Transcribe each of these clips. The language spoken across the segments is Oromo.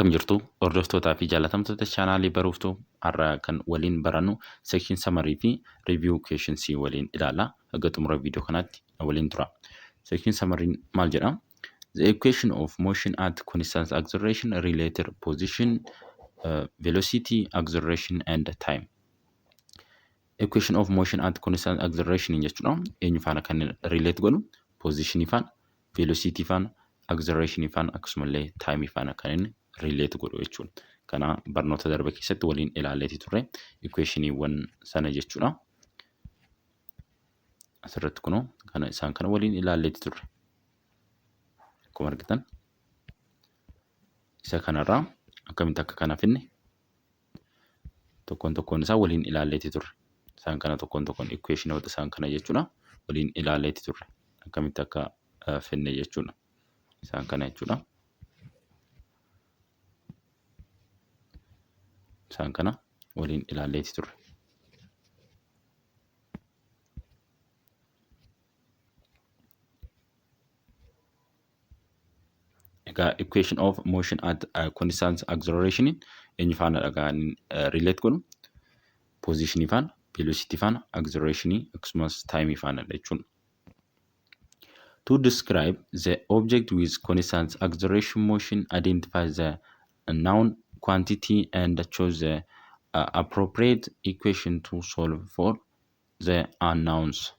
Akkam jirtu hordoftootaa fi jaalatamtoota chaanaalii baruuftuu har'a kan waliin barannu section summary fi review questions waliin ilaalla. Haga xumura viidiyoo kanaatti waliin tura. Section summary maal jedha? The equation of motion at constant acceleration related position, velocity, acceleration and time. Equation of motion at constant acceleration jechuudha. Eenyu faana kan relate godhu? Position faana, velocity faana, acceleration faana akkasumallee time faana kan inni relate godhu jechuudha. Kana barnoota darbe keessatti waliin ilaalleeti turre equationiiwwan sana jechuudha. Asirratti kunoo kana isaan kana waliin ilaalleeti turre. Akkuma argitan isa kanarraa akkamitti akka kana finne tokkoon isaa waliin ilaalleeti turre. Isaan kana tokkoon equationoota isaan kana jechuudha waliin ilaalleeti turre. Akkamitti akka finne jechuudha. Isaan kana jechuudha. Isaan kana waliin ilaalleeti turre. Equation of motion at constant acceleration eenyu faana dhagaan relate godhu? Position faana, velocity faana, acceleration akkasumas time faana jechuudha. To describe the object with constant acceleration motion, identify the known quantity and choose the appropriate equation to solve for the unknowns.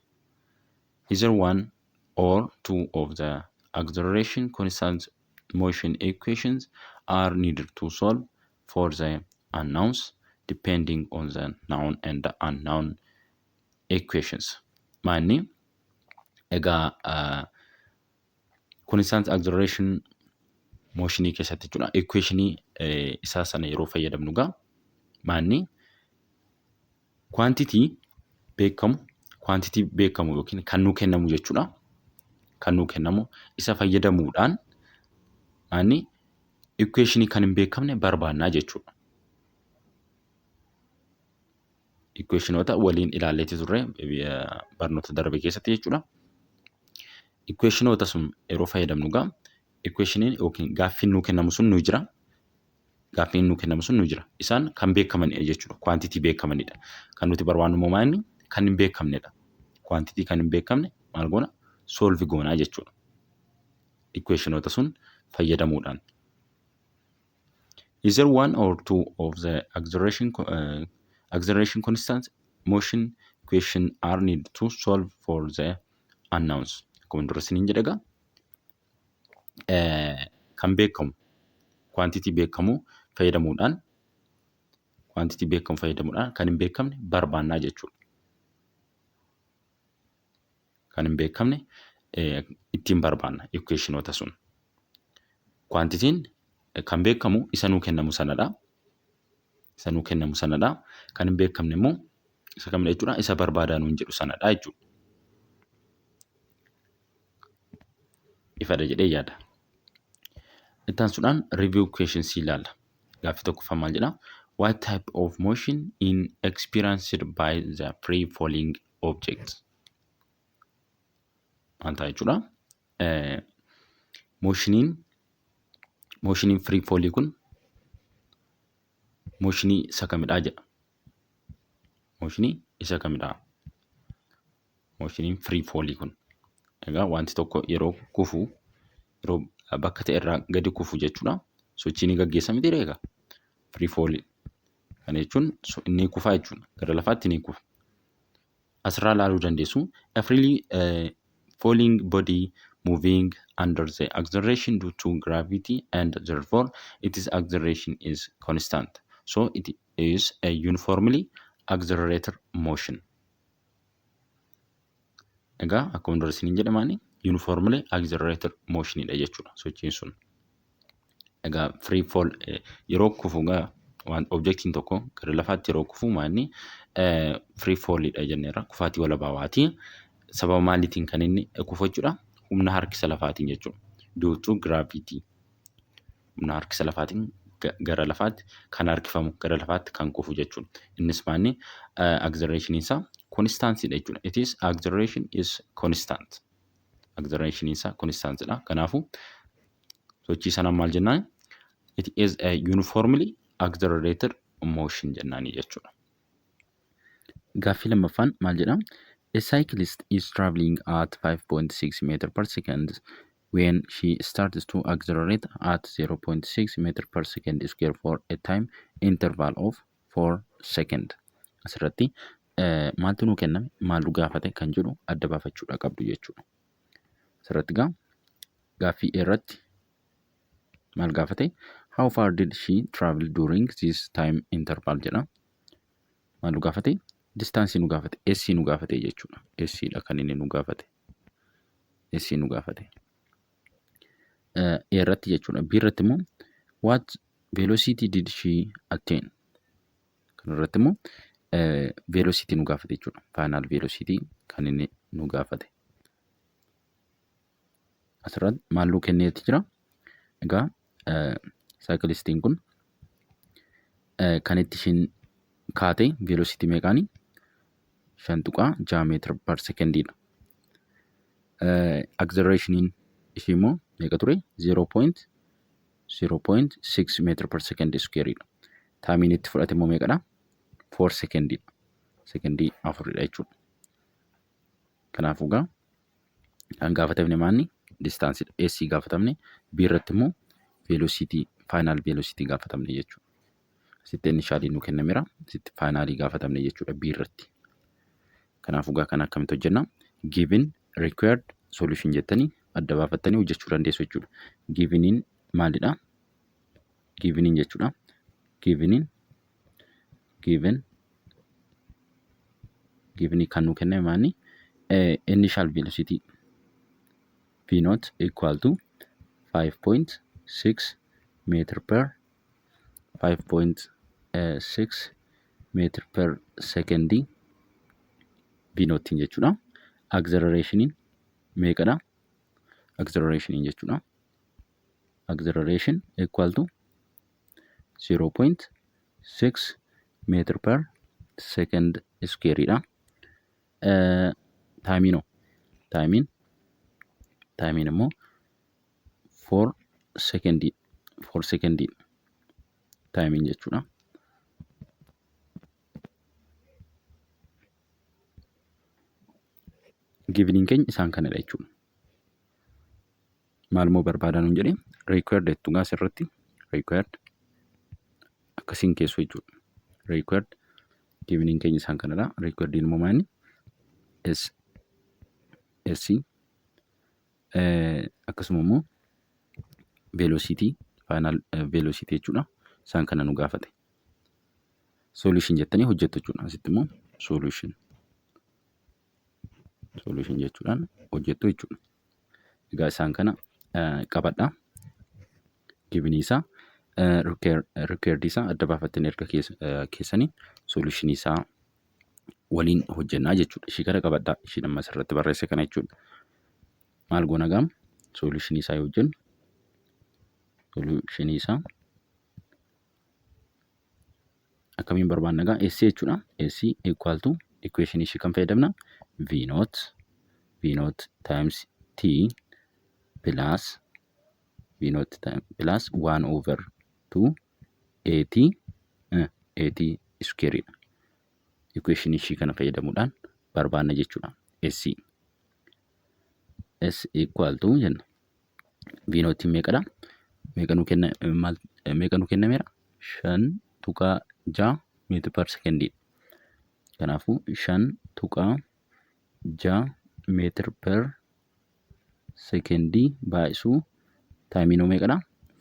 Either one or two of the acceleration constant motion equations are needed to solve for the unknowns depending on the known and the unknown equations. Maanni egaa constant acceleration motion keessatti jechuudha. Equationii isaa sana yeroo fayyadamnu gaa maanni quantity beekamu yookiin kan nuu kennamu jechuudha. Kan nuu kennamu isa fayyadamuudhaan maanni equationii kan hin beekamne barbaannaa jechuudha. Equationoota waliin ilaalleeti turre barnoota darbe keessatti jechuudha. Equationoota sun yeroo fayyadamnu gaa equationiin yookiin gaaffiin nuu kennamu sun nu jira. Gaaffiin nuu kennamu sun nu jira. Isaan kan beekamanidha jechuudha. Quantity beekamanidha. Kan nuti barbaannu immoo maanni kan hin beekamnedha. Quantity kan hin beekamne maal goona? Solve goonaa jechuudha. Equationoota sun fayyadamuudhaan. Either one or two of the acceleration constant motion equation are needed to solve for the unknowns. Akkuma dura isiniin jedhe gaa kan beekamu quantity beekamu fayyadamuudhaan kan hin beekamne barbaannaa jechuudha. Kan hin beekamne ittiin barbaanna equationoota sun. Quantitiin kan beekamu isa nuu kennamu sanadha. Kan hin beekamne immoo isa kamidha jechuudha? Isa barbaadaa nuun jedhu sanadha jechuudha. Ifadha jedhee yaada. Itti aansuudhaan review questions ilaalla. Gaaffii tokkoffaa maal jedha? What type of motion is experienced by the free falling object? Maal ta'a jechuudha? Motioniin free fall kun motionii isa kamidhaa jedha. Motionii isa kamidhaa? Motioniin free fall kun. Egaa wanti tokko yeroo kufu yeroo bakka ta'e irraa gadi kufu jechuudha. Sochiin gaggeessame miti egaa free fall. Kana jechuun inni kufaa jechuudha. Gara lafaatti ni kufa. Asirraa ilaaluu dandeessu. A freely falling body moving under the acceleration due to gravity and therefore its acceleration is constant. So it is a uniformly accelerated motion. Egaa akkuma dura isiniin jedhamaani uniformly accelerated motion dha jechuudha sochiin sun. Egaa free fall yeroo kufu gaa objectiin tokko gara lafaatti yeroo kufu maanni free fall dha jenneerra kufaatii walabaawaati. Sababa maaliitiin kan inni kufu jechuudha? Humna harkisa lafaatiin jechuudha. Due to gravity. Humna harkisa lafaatiin gara lafaatti kan harkifamu gara lafaatti kan kufu jechuudha. Innis maanni acceleration isaa constant dha jechuudha. It is acceleration is constant. Acceleration isaa constant dha. Kanaafuu sochii sana maal jennaan? It is a uniformly accelerated motion jennaani jechuudha. Gaaffii lammaffaan maal jedha? A cyclist is traveling at 5.6 meter per second when she starts to accelerate at 0.6 meter per second square for a time interval of 4 seconds. Asirratti maaltu nuu kenname? Maaltu gaafate kan jedhu adda baafachuudha qabdu jechuudha. Asirratti gaaffii irratti maal gaafate? How far did she travel during this time interval jedha. Maal gaafate? Distaansii nu gaafate. S nu gaafate jechuudha. S dha kan inni nu gaafate. S nu gaafate. Irratti jechuudha. B irratti immoo what velocity did she attain? Kan irratti immoo velocity nu gaafate jechuudha. Final velocity kan inni nu gaafate. Asirratti maal kenneeti jira? Egaa cyclistiin kun kan itti ishiin kaate velocity meeqaanii? 5.6 meetira per secondiidha. Accelerationin ishii immoo meeqa ture? 0.6 meetira per second squareidha. Taamiin itti fudhate immoo meeqadha? 4 secondiidha. Secondii 4dha jechuudha. Kanaafuu kan gaafatamne maanni? Distaansiidha. S gaafatamne. B irratti immoo velocity, final velocity gaafatamne jechuudha. Asitti initially nu kennameera. Asitti finally gaafatamne jechuudha B irratti. Kanaafuu kan akkamitti hojjenna? Given required solution jettanii adda baafattanii hojjechuu dandeessu jechuudha. Giveniin maalidha? Giveniin jechuudha. Given kan nu kenname maanni? Initial velocity V naught equal to 5.6 meter per 5.6 meter per second V naughtiin jechuudha. Accelerationin meeqadha? Accelerationin jechuudha. Acceleration equal to 0.6 meter per second squareidha. Taamiin immoo 4 secondii taamiin jechuudha. Giveniin keenya isaan kanadha jechuudha. Maalmoo barbaadan hin jedhe required jettu asirratti required akkasiin keessu jechuudha. Required giveniin keenya isaan kanadha. Required immoo maanni? S akkasuma immoo velocity final velocity jechuudha. Isaan kana nu gaafate. Solution jettanii hojjettu jechuudha. Asitti immoo solution jechuudhaan hojjettu jechuudha. Egaa isaan kana qabadha. Givenii isaa required isaa adda baafattanii erga keessanii solution isaa waliin hojjennaa jechuudha. Ishii kana qabadhaa. Ishii amma asirratti barreesse kana jechuudha. Maal goona gaam? Solution isaa yoo hojjennu solution isaa akkamiin barbaanna gaa? S jechuudha. S equal to equation ishii kan fayyadamna V naught times T plus V naught plus 1 over 2 AT square. Equation ishii kana fayyadamuudhaan barbaanna jechuudha. S equal to jenna. V naught meeqadha? Meeqa nu kennameera? 5.6 meter per second. Kanaafuu 5.6 meter per second baay'isuu taamiinoo meeqadha?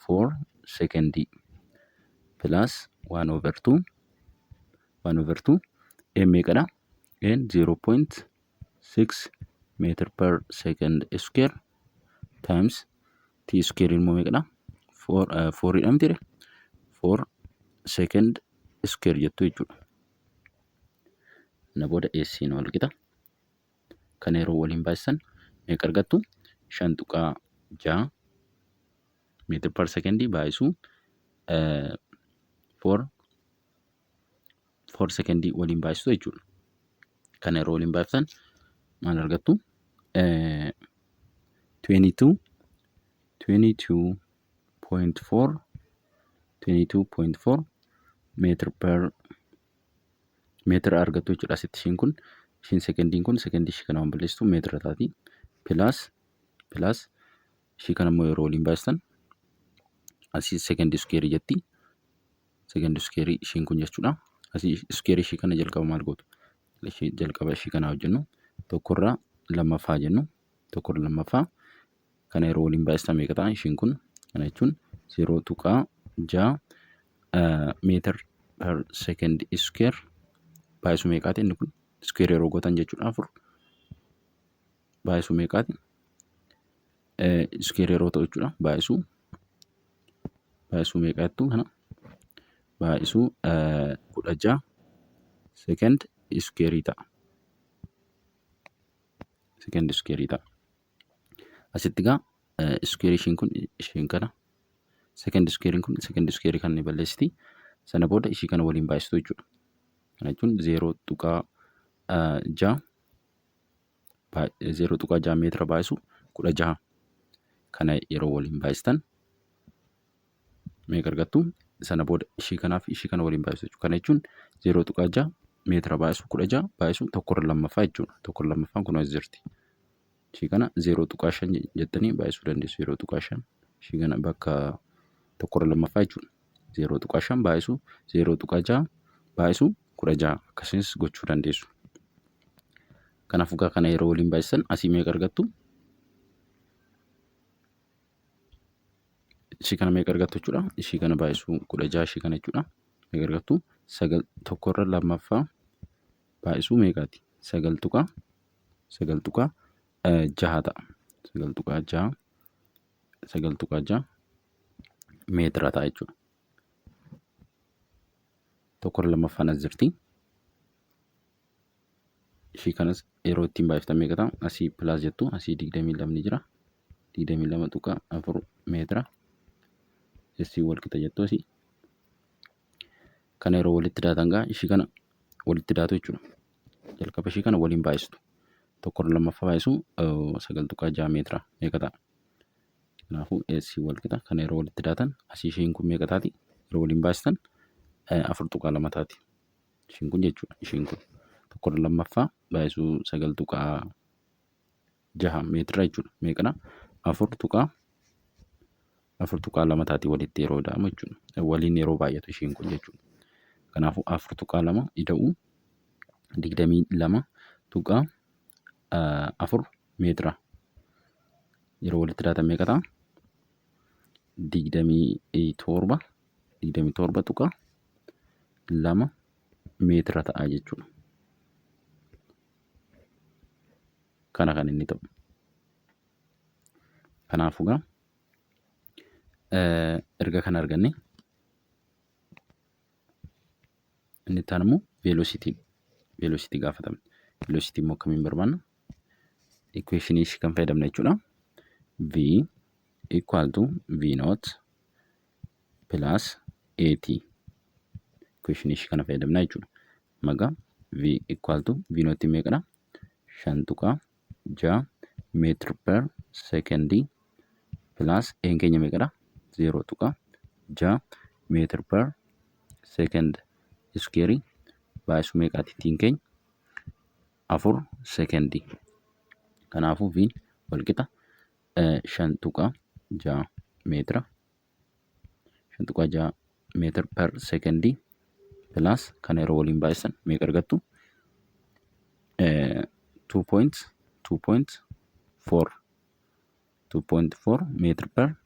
4 second plus 1 over 2 meeqadha? 0.6 meter per second square times T square immoo meeqadha? 4 jedhamti 4 second square jettu jechuudha. Kana booda S wal qixa. Kana yeroo waliin baay'isan meeqa argattu? 5.6 meter per second baay'isuu 4 second waliin baay'isu jechuudha. Kana yeroo waliin baay'isan maal argattu? 22.4 22.4 meetira argattu jechuudha. Asitti ishiin kun sekendiin kun sekendii ishii kana waan balleessitu meetira taati. Pilaas ishii kana immoo yeroo waliin baay'istan asii sekendii iskeerii jetti. Sekendii iskeerii ishiin kun jechuudha. Asii iskeerii ishii kana jalqaba maal gootu? Jalqaba ishii kana hojjennu tokkorraa lammaffaa jennu. Tokkorraa lammaffaa kana yeroo waliin baay'istan meeqa ta'a? Ishiin kun kana jechuun 0.6 meetir per second square baay'isuu meeqaati? Inni kun square yeroo gootan jechuudha. 4 baay'isuu meeqaati? Square yeroo ta'u jechuudha. Baay'isuu meeqaattu kana? Baay'isuu 16 second square ta'a. Second square ta'a. Asitti egaa square ishiin kana second square kun second square kan ni balleessiti. Sana booda ishii kana waliin baay'istu jechuudha. Kana jechuun 0.6 meetira baay'isu 16 kana yeroo waliin baay'istan meeqa argattu? Sana booda ishii kanaaf ishii kana waliin baay'isu jechuudha. Kana jechuun 0.6 meetira baay'isu 16 baay'isu tokkorra lammaffaa jechuudha. Tokkorra lammaffaan kun as jirti. Ishii kana 0.5 jettanii baay'isuu dandeessu. 0.5 ishii kana bakka tokkorra lammaffaa jechuudha. 0.5 baay'isuu 0.6 baay'isuu 16 akkasumas gochuu dandeessu. Kanaafuu kana yeroo waliin baay'isan asii meeqa argattu? Ishii kana meeqa argattu jechuudha. Ishii kana baay'isuu 16 ishii kana jechuudha. Meeqa argattu? 9 tokkorra lammaffaa baay'isuu meeqaati? 9 tuqaa 6 ta'a. 9 tuqaa 6 meetira ta'a jechuudha. Tokkorra lammaffaan as jirti. Ishii kanas yeroo ittiin baay'iftan meeqa ta'a? Asii pilaas jettu asii 22 ni jira. 22 tuqaa 4 meetira. Isii wal qixa jettu asii. Kana yeroo walitti daatan gaa ishii kana walitti daatu jechuudha. Jalqaba ishii kana waliin baay'istu. Tokkorra lammaffaa baay'isuu 9 tuqaa 6 meetira meeqa ta'a? Kanaafuu isii wal qixa kana yeroo walitti daatan asii ishiin kun meeqa taati? Yeroo waliin baay'istan 4 tuqaa 2 taati. Ishiin kun jechuudha. Ishiin kun tokkorra lammaffaa baay'isuu 9 tuqaa 6 meetira jechuudha. Meeqadha? 4 tuqaa 2 taati walitti yeroo da'amu jechuudha. Waliin yeroo baay'atu ishiin kun jechuudha. Kanaafuu 4 tuqaa 2 ida'uu 22 tuqaa 4 meetira yeroo walitti daatan meeqa ta'a? 27 tuqaa 2 meetira ta'a jechuudha. Kana kan inni ta'u. Kanaafuu erga kana arganne inni itti aanu immoo velocity gaafatame. Velocity immoo akkamiin barbaanna? Equation ishii kan fayyadamna jechuudha. V equal to V naught plus AT. Equation ishii kana fayyadamna jechuudha. Maga V equal to V naught meeqadha? 5 tuqaa 6 meetr per secondii plus een keenya meeqadha? 0 tuqaa 6 meetr per second square baay'isuu meeqaati? Tiin keenya 4 secondii. Kanaafuu V wal qixa 5 tuqaa 6 meetira 5 tuqaa 6 meetr per secondii plus kana yeroo waliin baay'isan meeqa argattu? 2.4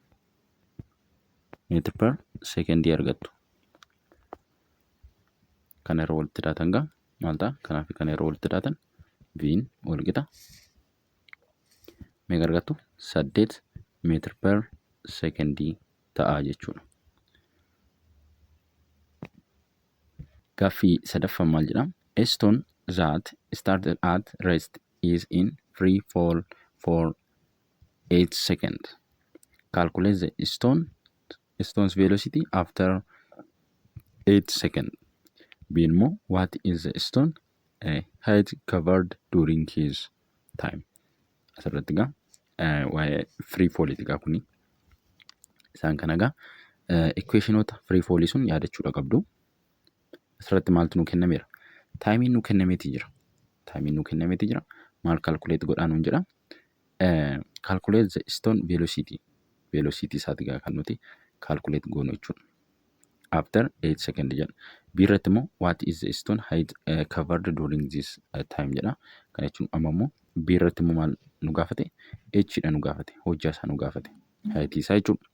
meetr per secondii argattu. Kana yeroo walitti daatan gaa maal ta'a? Kanaaf kana yeroo walitti daatan V'n wal qixa meeqa argattu? 8 meetr per secondii ta'a jechuudha. Gaaffii sadaffaan maal jedha? A stone that started at rest is in free fall for 8 seconds. Calculate the stone's velocity after 8 seconds. Being more, what is the stone height covered during his time? Asirratti egaa waa'ee free fall gaa kuni isaan kana egaa Equationota free fall sun yaadachuudha qabdu. Asirratti maaltu nu kennameera? Taayimiin nu kennameeti jira. Taayimiin nu kennameeti jira. Maal calculate godhaa nuun jedha. Calculate the stone velocity. Velocity isaati kan nuti calculate goonu jechuudha. After 8 second jedha. B irratti immoo what is the stone height covered during this time jedha. Kana jechuun amma immoo B irratti immoo maal nu gaafate? H dha nu gaafate. Hojjaa isaa nu gaafate. Height isaa jechuudha.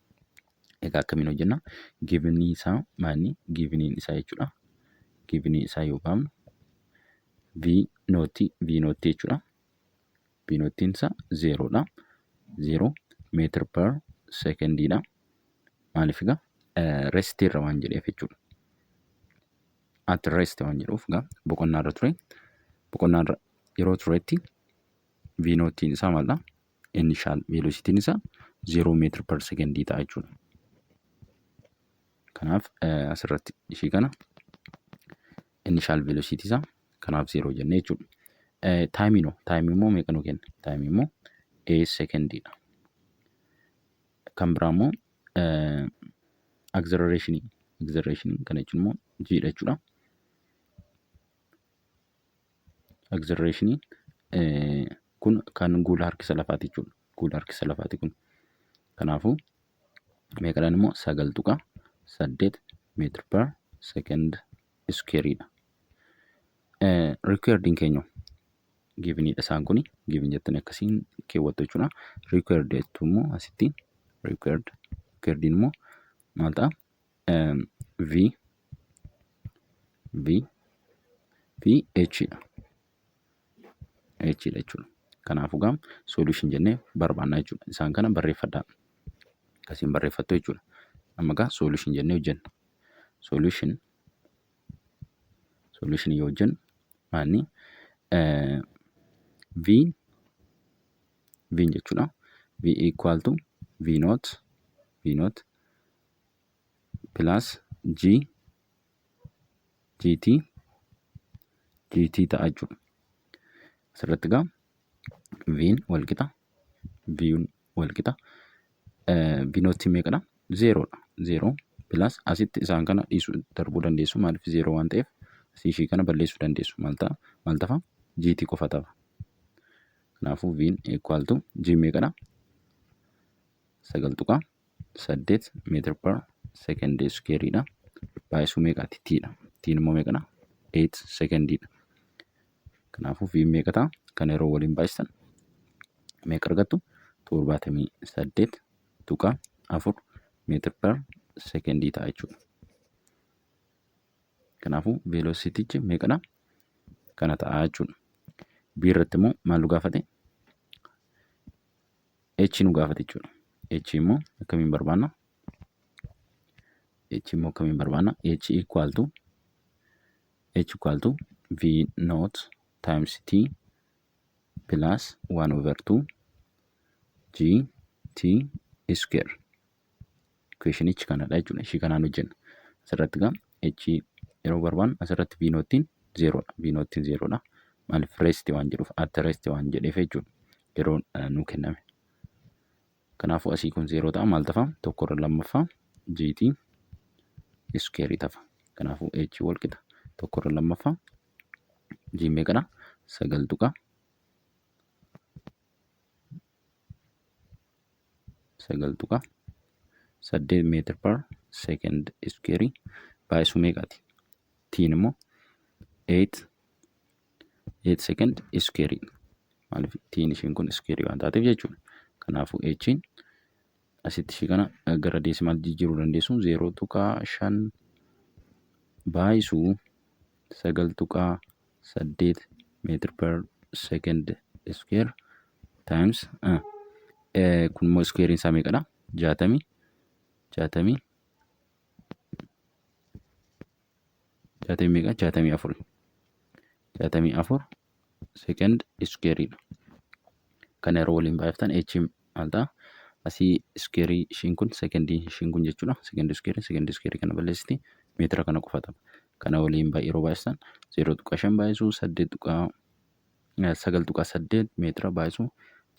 Egaa akkamiin hojjenna? Given isaa maali? Given isaa jechuudha. Given isaa yoo baafnu V nootii jechuudha. V nootiin isaa 0 dha. 0 meter per second dha. Maaliif egaa? Rest irra waan jedheef jechuudha. At rest waan jedhuuf egaa boqonnaa irra ture. Boqonnaa irra yeroo turetti V nootiin isaa maal dha? Initial velocity isaa 0 meter per second ta'a jechuudha. Kanaaf asirratti ishii kana initial velocity isaa kanaaf 0 jennee jechuudha. Taayimiin immoo meeqa nu kenna? Taayimiin immoo 8 secondidha. Kan biraa immoo acceleration kana jechuun immoo G dha jechuudha. Acceleration kun kan guula harkisa lafaati jechuudha. Guula harkisa lafaati kun. Kanaafuu meeqadhaan immoo 9.8 meter per second square dha. Required keenya given dha isaan kuni. Given jettanii akkasiin keewwattu jechuudha. Required jettu immoo asitti required immoo maal ta'a? V H dha. H dha jechuudha. Kanaafuu gaa solution jennee barbaannaa jechuudha. Isaan kana barreeffadhaa. Akkasiin barreeffattu jechuudha. Amma gaa solution jennee hojjenna. Solution yoo hojjennu maali? V jechuudha. V equal to V naught plus GT ta'a jechuudha. Asirratti gaa V'n wal qixa. V naught meeqadha? 0 dha. 0 plus asitti isaan kana dhiisuu darbuu dandeessu. Maaliif 0 waan ta'eef ishii kana balleessuu dandeessu. Maal ta'a? GT qofa ta'a. Kanaafuu V'n equal to G meeqadha? 9.8 meter per second square dha. Baay'isuu meeqaati? T dha. T'in immoo meeqadha? 8 secondidha. Kanaafuu V meeqa ta'a? Kan yeroo waliin baay'isan meeqa argattu? 78.4 meter per second ta'a jechuudha. Kanaafuu velocity meeqadha? Kana ta'a jechuudha. B irratti immoo maal nu gaafate? H nu gaafate jechuudha. H immoo akkamiin barbaanna? H equal to V naught times T plus 1/2 GT square. Equationichi kanadha jechuudha. Ishii kanaan hojjenna. Asirratti gaa H yeroo barbaannu asirratti V naughtiin 0 dha. V naughtiin 0 dha. Maaliif rest waan jedhuuf at rest waan jedheef jechuudha. Yeroo nu kenname. Kanaafuu asii kun 0 ta'a. Maal ta'a? Tokko irra lammaffaa GT square ta'a. Kanaafuu H wal qixa. Tokko irra lammaffaa G meeqadha? 9.8 meter per second square baay'isuu meeqaati? T'in immoo 8 second square. Maaliif T'in ishiin kun square waan taateef jechuudha. Kanaafuu H'n asitti ishii kana gara deesimaal jijjiiruu dandeessu. 0.5 baay'isuu 9.8 meter per second square times kun immoo square isaa meeqadha? 64 second square dha. Kana yeroo waliin baay'iftan H maal ta'a? Asii square ishiin kun second ishiin kun jechuudha. Second square kana balleessiti meetira kana qofa ta'a. Kana waliin yeroo baay'istan 0.5 baay'isuu 9.8 meetira baay'isuu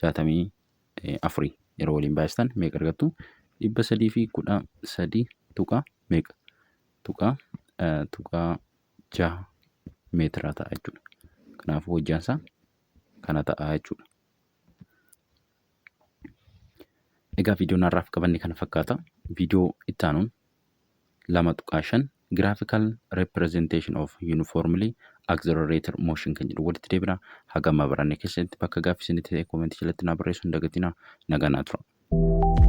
64 yeroo waliin baay'istan meeqa argattu? 313 tuqaa meeqa? Tuqaa 6 meetira ta'a jechuudha. Kanaafuu hojjaan isaa kana ta'a jechuudha. Egaa viidiyoon har'aaf qabanne kana fakkaata. Viidiyoo itti aanuun 2.5 graphical representation of uniformly accelerated motion kan jedhu walitti deebina. Haga amma baranne keessatti bakka gaaffii isinitti ta'e koomentii jalatti naa barreessuu hin dagatinaa. Nagaan haa turaa.